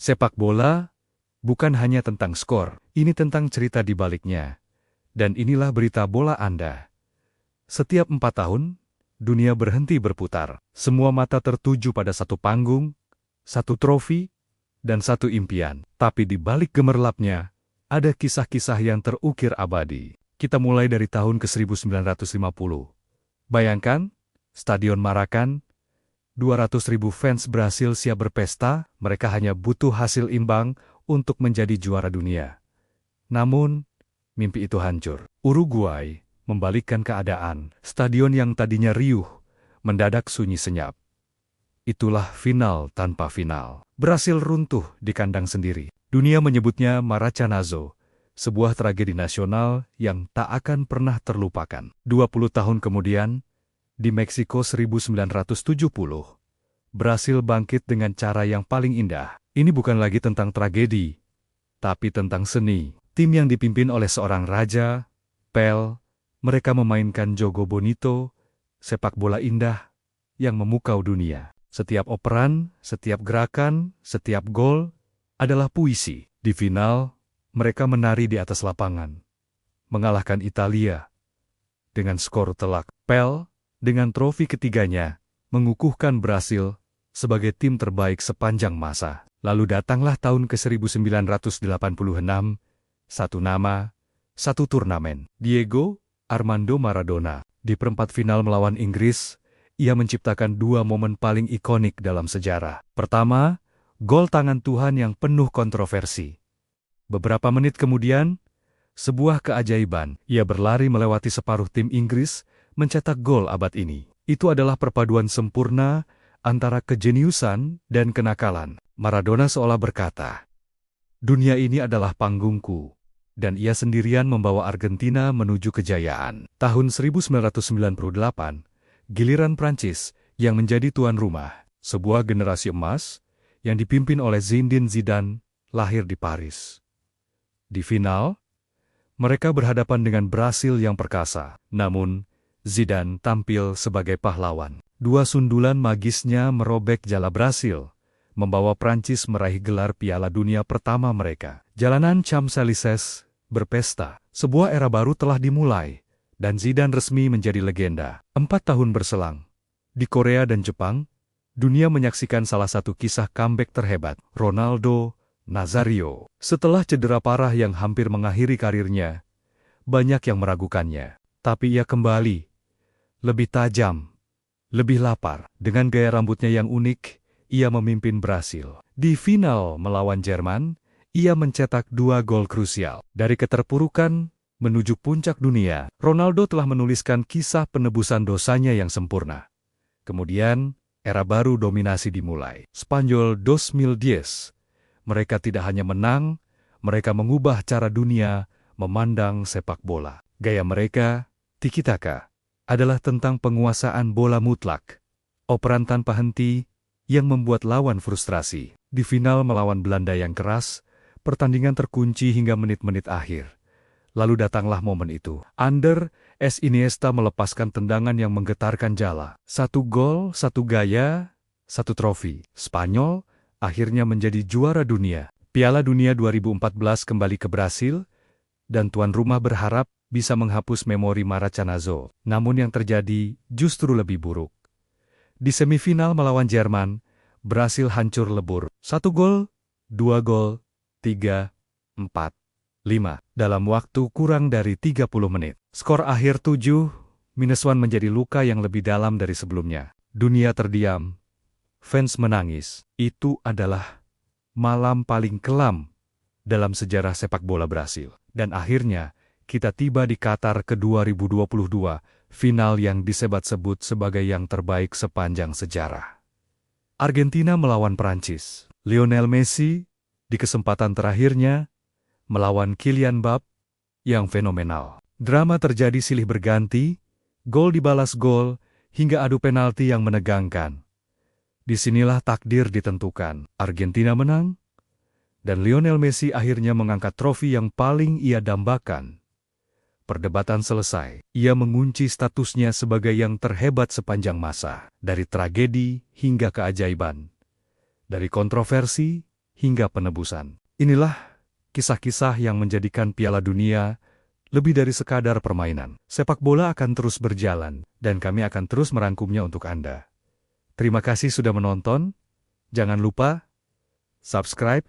Sepak bola bukan hanya tentang skor, ini tentang cerita di baliknya. Dan inilah berita bola Anda. Setiap 4 tahun, dunia berhenti berputar. Semua mata tertuju pada satu panggung, satu trofi, dan satu impian. Tapi di balik gemerlapnya, ada kisah-kisah yang terukir abadi. Kita mulai dari tahun ke 1950. Bayangkan, Stadion Maracan, 200.000 fans Brasil siap berpesta, mereka hanya butuh hasil imbang untuk menjadi juara dunia. Namun, mimpi itu hancur. Uruguay membalikkan keadaan. Stadion yang tadinya riuh, mendadak sunyi senyap. Itulah final tanpa final. Brasil runtuh di kandang sendiri. Dunia menyebutnya Maracanazo, sebuah tragedi nasional yang tak akan pernah terlupakan. 20 tahun kemudian, di Meksiko 1970, Brasil bangkit dengan cara yang paling indah. Ini bukan lagi tentang tragedi, tapi tentang seni. Tim yang dipimpin oleh seorang raja, Pelé, mereka memainkan jogo bonito, sepak bola indah yang memukau dunia. Setiap operan, setiap gerakan, setiap gol adalah puisi. Di final, mereka menari di atas lapangan, mengalahkan Italia dengan skor telak. Pelé, dengan trofi ketiganya, mengukuhkan Brasil sebagai tim terbaik sepanjang masa. Lalu datanglah tahun ke 1986, satu nama, satu turnamen. Diego Armando Maradona. Di perempat final melawan Inggris, ia menciptakan 2 momen paling ikonik dalam sejarah. Pertama, gol tangan Tuhan yang penuh kontroversi. Beberapa menit kemudian, sebuah keajaiban, ia berlari melewati separuh tim Inggris, mencetak gol abad ini. Itu adalah perpaduan sempurna antara kejeniusan dan kenakalan. Maradona seolah berkata, "Dunia ini adalah panggungku," dan ia sendirian membawa Argentina menuju kejayaan. Tahun 1998, giliran Prancis yang menjadi tuan rumah. Sebuah generasi emas yang dipimpin oleh Zinedine Zidane lahir di Paris. Di final, mereka berhadapan dengan Brasil yang perkasa. Namun, Zidane tampil sebagai pahlawan. 2 sundulan magisnya merobek jala Brasil, membawa Prancis meraih gelar Piala Dunia pertama mereka. Jalanan Champs-Élysées berpesta. Sebuah era baru telah dimulai, dan Zidane resmi menjadi legenda. 4 tahun berselang, di Korea dan Jepang, dunia menyaksikan salah satu kisah comeback terhebat, Ronaldo Nazario. Setelah cedera parah yang hampir mengakhiri karirnya, banyak yang meragukannya. Tapi ia kembali, lebih tajam, lebih lapar. Dengan gaya rambutnya yang unik, ia memimpin Brasil. Di final melawan Jerman, ia mencetak 2 gol krusial. Dari keterpurukan menuju puncak dunia, Ronaldo telah menuliskan kisah penebusan dosanya yang sempurna. Kemudian, era baru dominasi dimulai. Spanyol 2010. Mereka tidak hanya menang, mereka mengubah cara dunia memandang sepak bola. Gaya mereka, tiki-taka, adalah tentang penguasaan bola mutlak. Operan tanpa henti yang membuat lawan frustrasi. Di final melawan Belanda yang keras, pertandingan terkunci hingga menit-menit akhir. Lalu datanglah momen itu. Ander Iniesta melepaskan tendangan yang menggetarkan jala. 1 gol, 1 gaya, 1 trofi. Spanyol akhirnya menjadi juara dunia. Piala Dunia 2014 kembali ke Brasil, dan tuan rumah berharap bisa menghapus memori Maracanazo. Namun yang terjadi justru lebih buruk. Di semifinal melawan Jerman, Brasil hancur lebur. 1 gol, 2 gol, 3, 4, 5. Dalam waktu kurang dari 30 menit. Skor akhir 7-1 menjadi luka yang lebih dalam dari sebelumnya. Dunia terdiam. Fans menangis. Itu adalah malam paling kelam dalam sejarah sepak bola Brasil. Dan akhirnya, kita tiba di Qatar ke 2022, final yang disebat-sebut sebagai yang terbaik sepanjang sejarah. Argentina melawan Prancis. Lionel Messi, di kesempatan terakhirnya, melawan Kylian Mbappé, yang fenomenal. Drama terjadi silih berganti, gol dibalas gol, hingga adu penalti yang menegangkan. Disinilah takdir ditentukan. Argentina menang, dan Lionel Messi akhirnya mengangkat trofi yang paling ia dambakan. Perdebatan selesai. Ia mengunci statusnya sebagai yang terhebat sepanjang masa. Dari tragedi hingga keajaiban. Dari kontroversi hingga penebusan. Inilah kisah-kisah yang menjadikan Piala Dunia lebih dari sekadar permainan. Sepak bola akan terus berjalan, dan kami akan terus merangkumnya untuk Anda. Terima kasih sudah menonton. Jangan lupa subscribe,